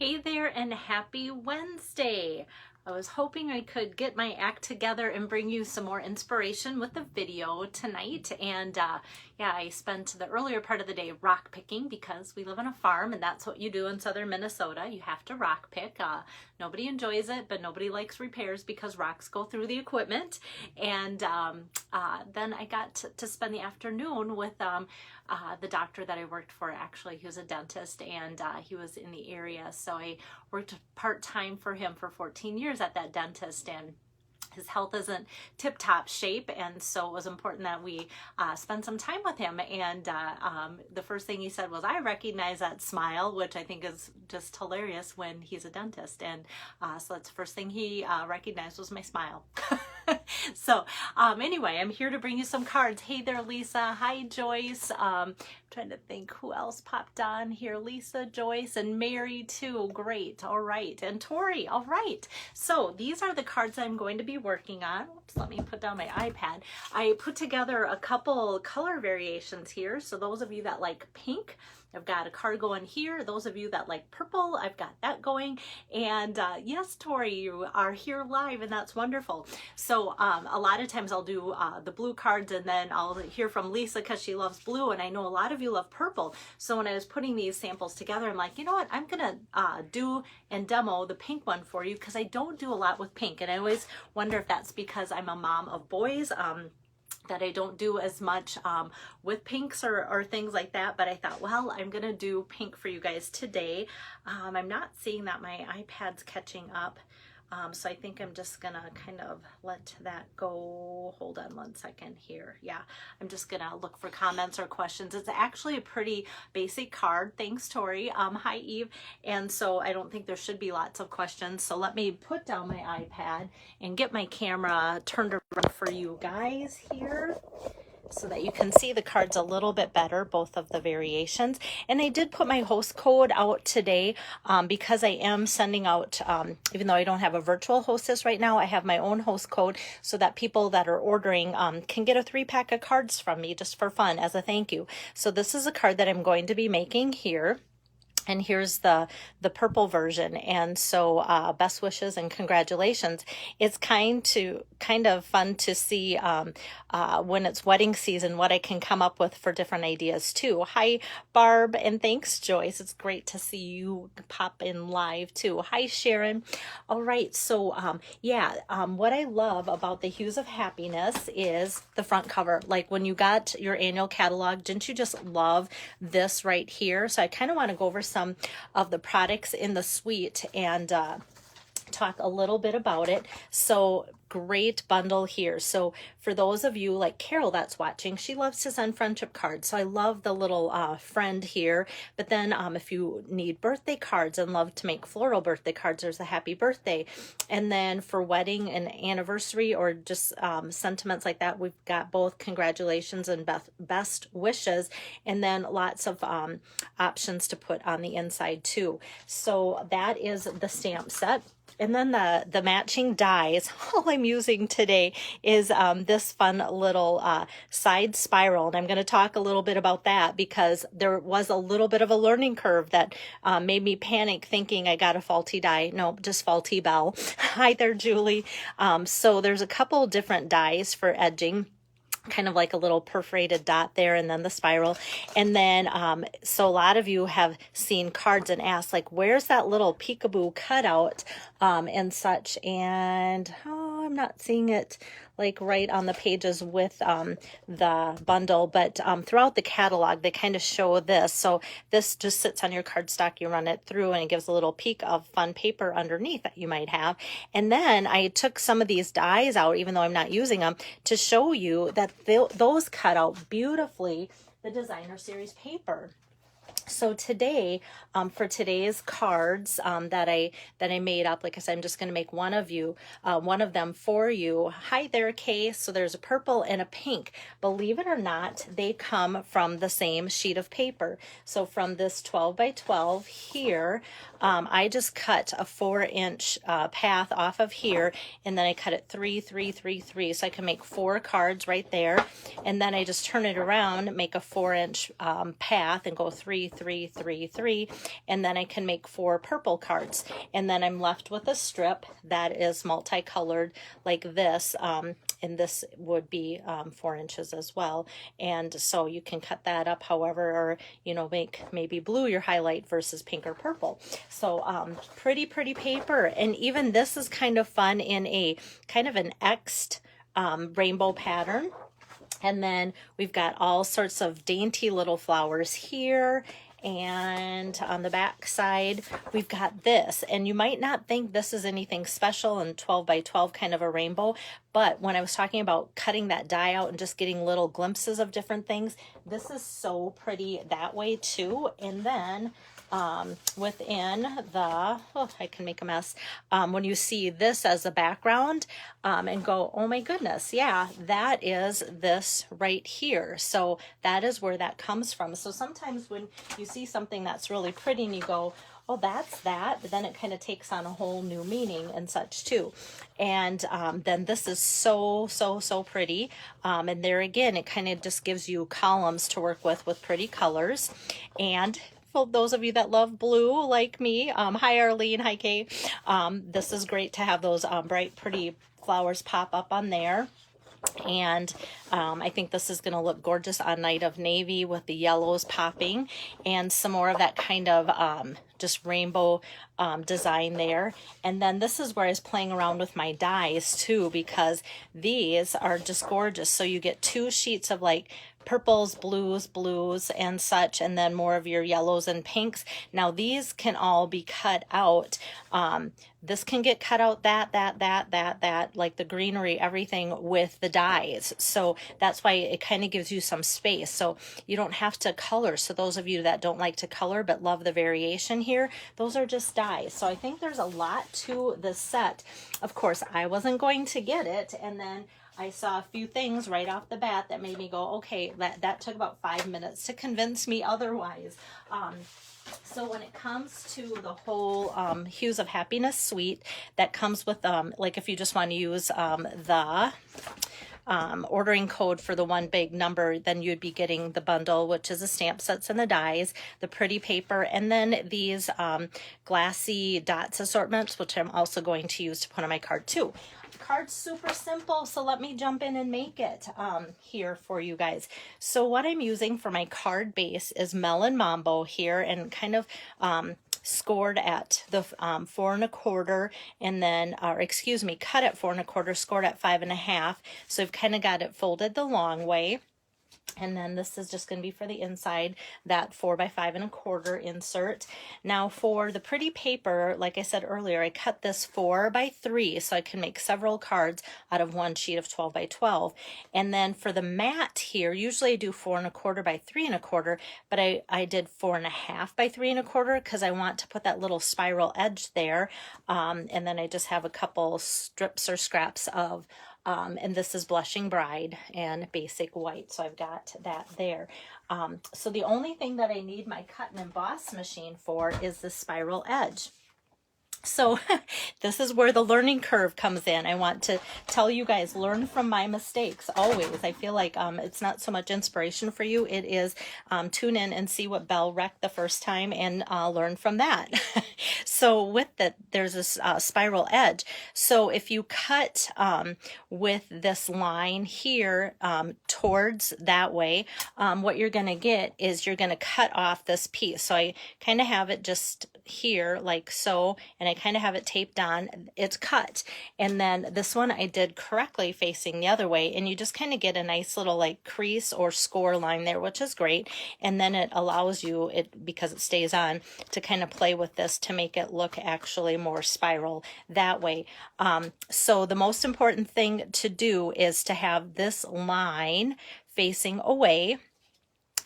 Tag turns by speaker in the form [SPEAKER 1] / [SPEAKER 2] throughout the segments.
[SPEAKER 1] Hey there and happy Wednesday. I was hoping I could get my act together and bring you some more inspiration with the video tonight. And yeah, I spent the earlier part of the day rock picking because we live on a farm and that's what you do in southern Minnesota. You have to rock pick. Nobody enjoys it, but nobody likes repairs because rocks go through the equipment. And then I got to spend the afternoon with the doctor that I worked for. Actually, he was a dentist and he was in the area. So I worked part-time for him for 14 years at that dentist, and his health isn't tip-top shape, and so it was important that we spend some time with him. And the first thing he said was, I recognize that smile, which I think is just hilarious when he's a dentist. And so that's the first thing he recognized was my smile. So anyway, I'm here to bring you some cards. Hey there, Lisa. Hi, Joyce. Trying to think who else popped on here. Lisa, Joyce, and Mary too. Great. All right. And Tori. All right. So these are the cards I'm going to be working on. Oops, let me put down my iPad. I put together a couple color variations here. So those of you that like pink, I've got a card going here. Those of you that like purple, I've got that going. And yes, Tori, you are here live, and that's wonderful. So a lot of times I'll do the blue cards, and then I'll hear from Lisa because she loves blue, and I know a lot of you love purple. So when I was putting these samples together, I'm like, you know what? I'm going to do and demo the pink one for you because I don't do a lot with pink. And I always wonder if that's because I'm a mom of boys. That I don't do as much with pinks or things like that, but I thought, well, I'm gonna do pink for you guys today. I'm not seeing that my iPad's catching up, so I think I'm just gonna kind of let that go. Hold on one second here. Yeah, I'm just gonna look for comments or questions. It's actually a pretty basic card. Thanks, Tori. Hi, Eve. And so I don't think there should be lots of questions. So let me put down my iPad and get my camera turned around for you guys here, so that you can see the cards a little bit better, both of the variations. And I did put my host code out today because I am sending out, even though I don't have a virtual hostess right now, I have my own host code so that people that are ordering can get a 3-pack of cards from me just for fun as a thank you. So this is a card that I'm going to be making here. And here's the purple version. And so best wishes and congratulations. It's kind of fun to see when it's wedding season what I can come up with for different ideas too. Hi, Barb, and thanks, Joyce. It's great to see you pop in live too. Hi, Sharon. All right, so what I love about the Hues of Happiness is the front cover. Like when you got your annual catalog, didn't you just love this right here? So I kind of want to go over some of the products in the suite and talk a little bit about it. So great bundle here. So for those of you like Carol that's watching, she loves to send friendship cards. So I love the little friend here. But then if you need birthday cards and love to make floral birthday cards, there's a happy birthday. And then for wedding and anniversary or just sentiments like that, we've got both congratulations and best wishes. And then lots of options to put on the inside too. So that is the stamp set. And then the matching dies, all I'm using today is this fun little side spiral. And I'm going to talk a little bit about that because there was a little bit of a learning curve that made me panic thinking I got a faulty die. No, just faulty bell. Hi there, Julie. So there's a couple different dies for edging, kind of like a little perforated dot there, and then the spiral. And then so a lot of you have seen cards and asked like, where's that little peekaboo cutout and such, and I'm not seeing it like right on the pages with the bundle, but throughout the catalog they kind of show this. So this just sits on your cardstock, you run it through, and it gives a little peek of fun paper underneath that you might have. And then I took some of these dies out, even though I'm not using them, to show you that those cut out beautifully the designer series paper. So today, for today's cards that I made up, like I said, I'm just going to make one of them for you. Hi there, Kay. So there's a purple and a pink. Believe it or not, they come from the same sheet of paper. So from this 12 by 12 here, I just cut a 4-inch path off of here, and then I cut it 3, 3, 3, 3, so I can make 4 cards right there. And then I just turn it around, make a 4-inch path, and go 3, 3, 3, 3, and then I can make 4 purple cards. And then I'm left with a strip that is multicolored like this, and this would be 4 inches as well. And so you can cut that up however, or, you know, make maybe blue your highlight versus pink or purple. So pretty paper. And even this is kind of fun in a kind of an X'd rainbow pattern. And then we've got all sorts of dainty little flowers here. And on the back side, we've got this. And you might not think this is anything special and 12 by 12 kind of a rainbow. But when I was talking about cutting that die out and just getting little glimpses of different things, this is so pretty that way too. And then within the, oh, I can make a mess, when you see this as a background and go, oh my goodness, yeah, that is this right here. So that is where that comes from. So sometimes when you see something that's really pretty and you go, oh, that's that, but then it kind of takes on a whole new meaning and such too. And then this is so pretty. And there again, it kind of just gives you columns to work with pretty colors. And for those of you that love blue like me, hi Arlene, hi Kay, this is great to have those bright, pretty flowers pop up on there. And I think this is going to look gorgeous on Night of Navy with the yellows popping and some more of that kind of just rainbow design there. And then this is where I was playing around with my dies too, because these are just gorgeous. So you get 2 sheets of like purples, blues, and such, and then more of your yellows and pinks. Now these can all be cut out. This can get cut out, that, like the greenery, everything with the dies. So that's why it kind of gives you some space. So you don't have to color. So those of you that don't like to color but love the variation here, those are just dies. So I think there's a lot to the set. Of course, I wasn't going to get it, and then I saw a few things right off the bat that made me go, okay, that took about 5 minutes to convince me otherwise. So when it comes to the whole Hues of Happiness suite, that comes with, like if you just want to use the ordering code for the one big number, then you'd be getting the bundle, which is the stamp sets and the dies, the pretty paper, and then these glassy dots assortments, which I'm also going to use to put on my card too. Card's super simple, so let me jump in and make it here for you guys. So what I'm using for my card base is Melon Mambo here, and kind of scored at the 4 1/4, and then, or excuse me, cut at 4 1/4, scored at 5 1/2. So I've kind of got it folded the long way. And then this is just going to be for the inside, that 4 by 5 1/4 insert. Now for the pretty paper, like I said earlier, I cut this 4 by 3 so I can make several cards out of one sheet of 12 by 12. And then for the matte here, usually I do 4 1/4 by 3 1/4, but I did 4 1/2 by 3 1/4 because I want to put that little spiral edge there. And then I just have a couple strips or scraps of and this is Blushing Bride and Basic White, so I've got that there. So the only thing that I need my cut and emboss machine for is the spiral edge. So this is where the learning curve comes in. I want to tell you guys, learn from my mistakes always. I feel like it's not so much inspiration for you. It is tune in and see what Belle wrecked the first time and learn from that. So with that, there's this spiral edge. So if you cut with this line here towards that way, what you're going to get is you're going to cut off this piece. So I kind of have it just here like so, and I kind of have it taped on. It's cut, and then this one I did correctly facing the other way, and you just kind of get a nice little like crease or score line there, which is great. And then it allows you, because it stays on, to kind of play with this to make it look actually more spiral that way. So the most important thing to do is to have this line facing away,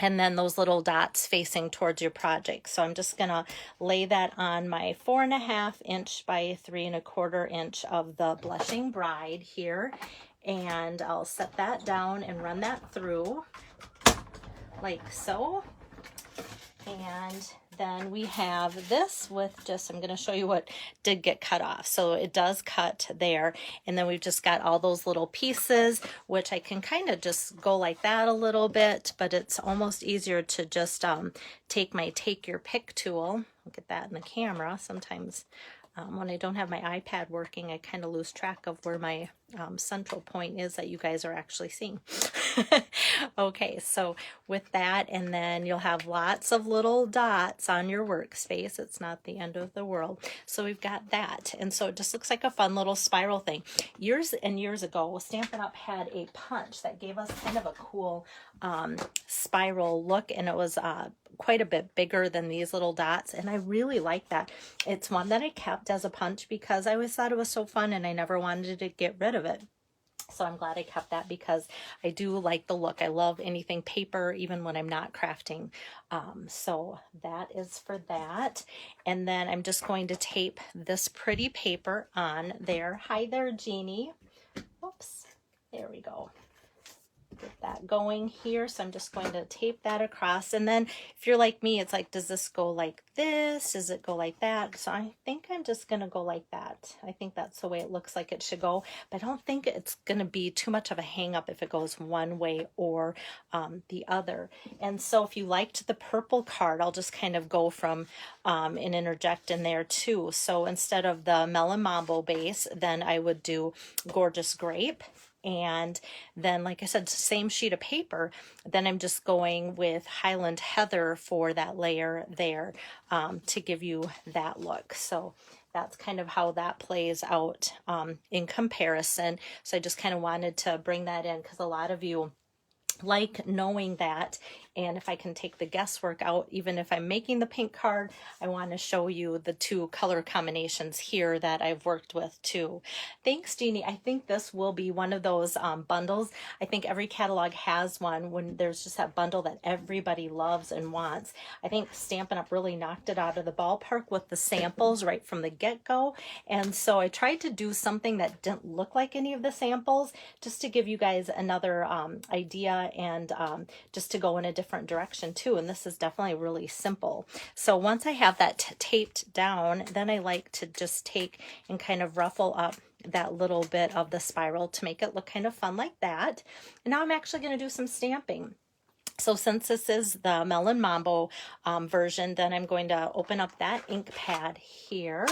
[SPEAKER 1] and then those little dots facing towards your project. So I'm just gonna lay that on my 4 1/2 inch by 3 1/4 inch of the Blushing Bride here, and I'll set that down and run that through like so. And then we have this with just, I'm going to show you what did get cut off. So it does cut there. And then we've just got all those little pieces, which I can kind of just go like that a little bit, but it's almost easier to just take my take your pick tool. Look at that in the camera. Sometimes when I don't have my iPad working, I kind of lose track of where my central point is that you guys are actually seeing. Okay, so with that, and then you'll have lots of little dots on your workspace. It's not the end of the world. So we've got that. And so it just looks like a fun little spiral thing. Years and years ago, Stampin' Up! Had a punch that gave us kind of a cool spiral look, and it was quite a bit bigger than these little dots, and I really like that. It's one that I kept as a punch because I always thought it was so fun and I never wanted to get rid of it. So I'm glad I kept that because I do like the look. I love anything paper, even when I'm not crafting. So that is for that. And then I'm just going to tape this pretty paper on there. Hi there, Jeannie. Whoops, there we go. Get that going here. So I'm just going to tape that across. And then if you're like me, it's like, does this go like this? Does it go like that? So I think I'm just going to go like that. I think that's the way it looks like it should go. But I don't think it's going to be too much of a hang up if it goes one way or the other. And so if you liked the purple card, I'll just kind of go from and interject in there too. So instead of the Melon Mambo base, then I would do Gorgeous Grape. And then, like I said, same sheet of paper, then I'm just going with Highland Heather for that layer there to give you that look. So that's kind of how that plays out in comparison. So I just kind of wanted to bring that in because a lot of you like knowing that. And if I can take the guesswork out, even if I'm making the pink card, I want to show you the two color combinations here that I've worked with too. Thanks, Jeannie. I think this will be one of those bundles. I think every catalog has one when there's just that bundle that everybody loves and wants. I think Stampin' Up! Really knocked it out of the ballpark with the samples right from the get-go. And so I tried to do something that didn't look like any of the samples just to give you guys another idea and just to go in a different direction too. And this is definitely really simple. So once I have that taped down, then I like to just take and kind of ruffle up that little bit of the spiral to make it look kind of fun like that. And now I'm actually going to do some stamping. So since this is the Melon Mambo version, then I'm going to open up that ink pad here.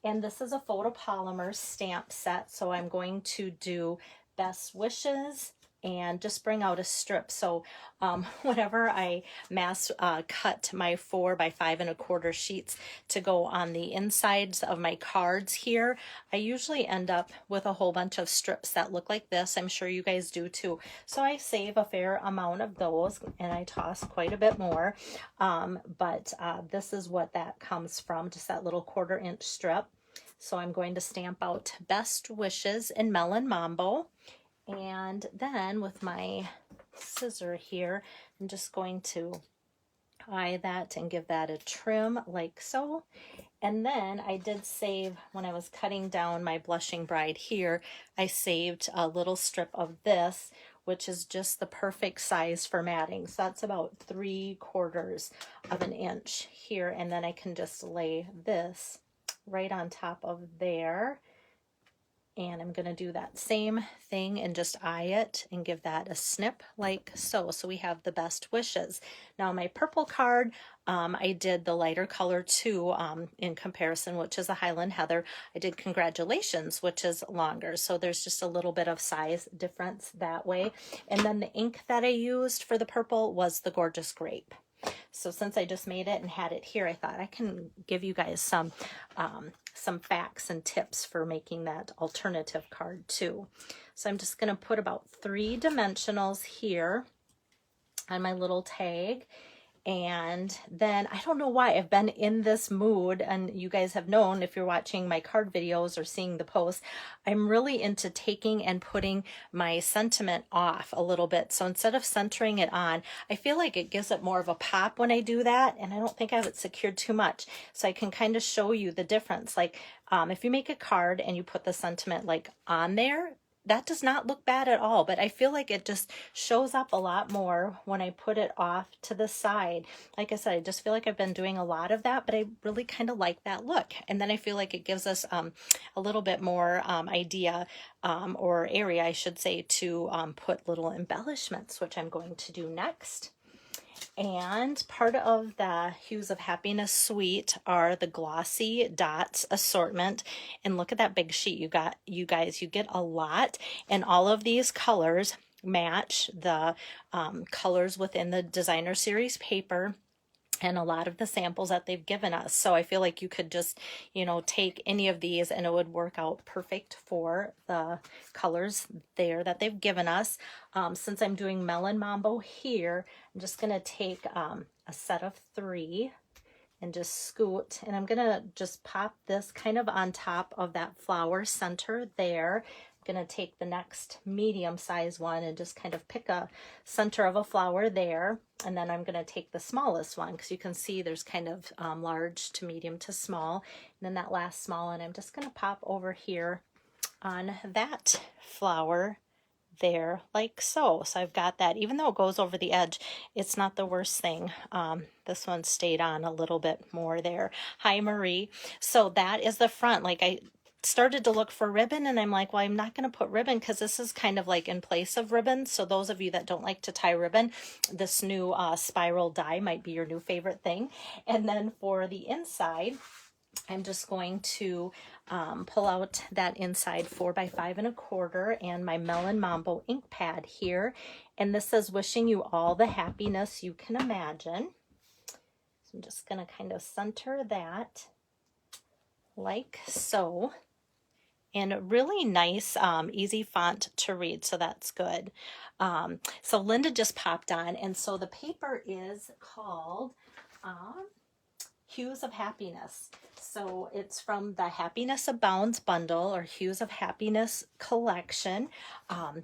[SPEAKER 1] And this is a photopolymer stamp set. So I'm going to do Best Wishes and just bring out a strip. So whenever I mass cut my 4 by 5 1/4 sheets to go on the insides of my cards here, I usually end up with a whole bunch of strips that look like this. I'm sure you guys do too. So I save a fair amount of those and I toss quite a bit more. But this is what that comes from, just that little 1/4 inch strip. So I'm going to stamp out Best Wishes in Melon Mambo. And then with my scissor here, I'm just going to eye that and give that a trim like so. And then I did save, when I was cutting down my Blushing Bride here, I saved a little strip of this, which is just the perfect size for matting. So that's about 3/4 of an inch here. And then I can just lay this right on top of there. And I'm going to do that same thing and just eye it and give that a snip like so. So we have the Best Wishes. Now my purple card, I did the lighter color too in comparison, which is a Highland Heather. I did Congratulations, which is longer. So there's just a little bit of size difference that way. And then the ink that I used for the purple was the Gorgeous Grape. So since I just made it and had it here, I thought I can give you guys some facts and tips for making that alternative card too. So I'm just going to put about 3 dimensionals here on my little tag. And then I don't know why I've been in this mood, and you guys have known if you're watching my card videos or seeing the posts, I'm really into taking and putting my sentiment off a little bit. So instead of centering it on, I feel like it gives it more of a pop when I do that, and I don't think I have it secured too much. So I can kind of show you the difference. Like if you make a card and you put the sentiment like on there, that does not look bad at all, but I feel like it just shows up a lot more when I put it off to the side. Like I said, I just feel like I've been doing a lot of that, but I really kind of like that look. And then I feel like it gives us a little bit more idea or area, I should say, to put little embellishments, which I'm going to do next. And part of the Hues of Happiness suite are the glossy dots assortment. And look at that big sheet you got, you guys. You get a lot, and all of these colors match the colors within the designer series paper and a lot of the samples that they've given us. So I feel like you could just, you know, take any of these and it would work out perfect for the colors there that they've given us. Since I'm doing Melon Mambo here, I'm just going to take a set of 3 and just scoot, and I'm gonna just pop this kind of on top of that flower center there. I'm gonna take the next medium size one and just kind of pick a center of a flower there, and then I'm gonna take the smallest one, because you can see there's kind of large to medium to small, and then that last small one I'm just gonna pop over here on that flower there, like so. So I've got that. Even though it goes over the edge, it's not the worst thing. This one stayed on a little bit more there. Hi, Marie. So that is the front. Like, I started to look for ribbon, and I'm like, well, I'm not going to put ribbon because this is kind of like in place of ribbon. So those of you that don't like to tie ribbon, this new spiral die might be your new favorite thing. And then for the inside, I'm just going to pull out that inside 4x5 1/4 and my Melon Mambo ink pad here. And this says, wishing you all the happiness you can imagine. So I'm just going to kind of center that like so. And really nice, easy font to read, so that's good. So Linda just popped on, and so the paper is called Hues of Happiness. So it's from the Happiness Abounds bundle, or Hues of Happiness collection.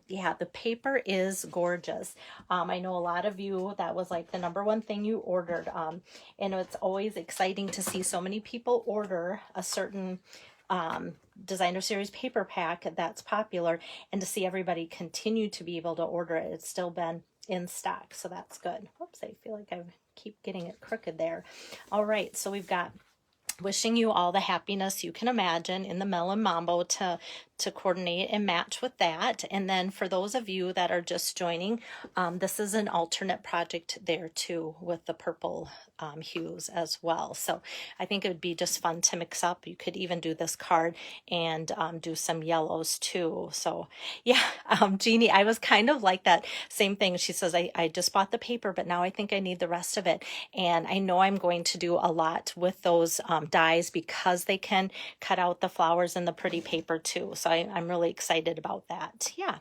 [SPEAKER 1] Yeah, the paper is gorgeous. I know a lot of you, that was like the #1 thing you ordered. And it's always exciting to see so many people order a certain designer series paper pack that's popular, and to see everybody continue to be able to order it. It's still been in stock, so that's good. Whoops, I feel like I keep getting it crooked there. All right, so we've got wishing you all the happiness you can imagine in the Melon Mambo to coordinate and match with that. And then for those of you that are just joining, this is an alternate project there too, with the purple hues as well. So I think it would be just fun to mix up. You could even do this card and do some yellows too. So yeah, Jeannie, I was kind of like that same thing. She says, I just bought the paper, but now I think I need the rest of it. And I know I'm going to do a lot with those dies, because they can cut out the flowers in the pretty paper too. So I'm really excited about that. Yeah.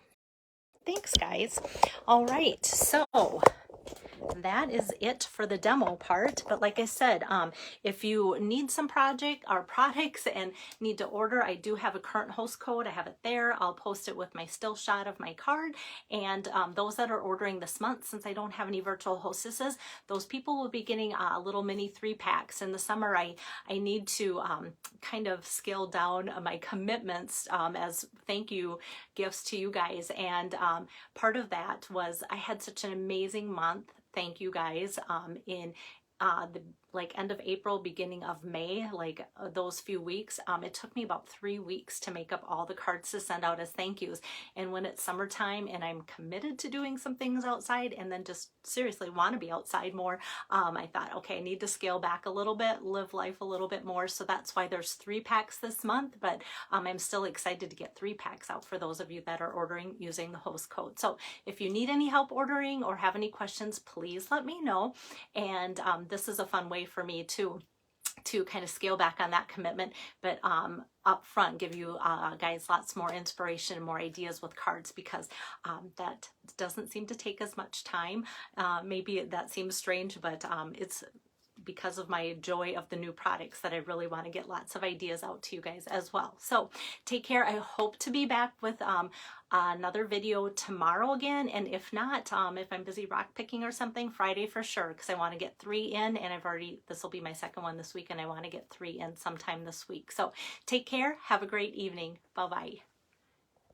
[SPEAKER 1] Thanks, guys. All right. So that is it for the demo part. But like I said, if you need some project or products and need to order, I do have a current host code. I have it there. I'll post it with my still shot of my card. And those that are ordering this month, since I don't have any virtual hostesses, those people will be getting little mini 3-packs. In the summer, I need to kind of scale down my commitments as thank you gifts to you guys. And part of that was I had such an amazing month. Thank you guys. In the end of April, beginning of May, those few weeks, it took me about 3 weeks to make up all the cards to send out as thank yous. And when it's summertime and I'm committed to doing some things outside and then just seriously want to be outside more, I thought, okay, I need to scale back a little bit, live life a little bit more. So that's why there's 3-packs this month, but I'm still excited to get 3-packs out for those of you that are ordering using the host code. So if you need any help ordering or have any questions, please let me know. And this is a fun way for me to kind of scale back on that commitment, but up front give you guys lots more inspiration and more ideas with cards, because that doesn't seem to take as much time. Maybe that seems strange, but it's because of my joy of the new products that I really want to get lots of ideas out to you guys as well. So take care. I hope to be back with another video tomorrow again, and if not, if I'm busy rock picking or something, Friday for sure, because I want to get 3 in, and this will be my second one this week, and I want to get 3 in sometime this week. So take care. Have a great evening. Bye-bye.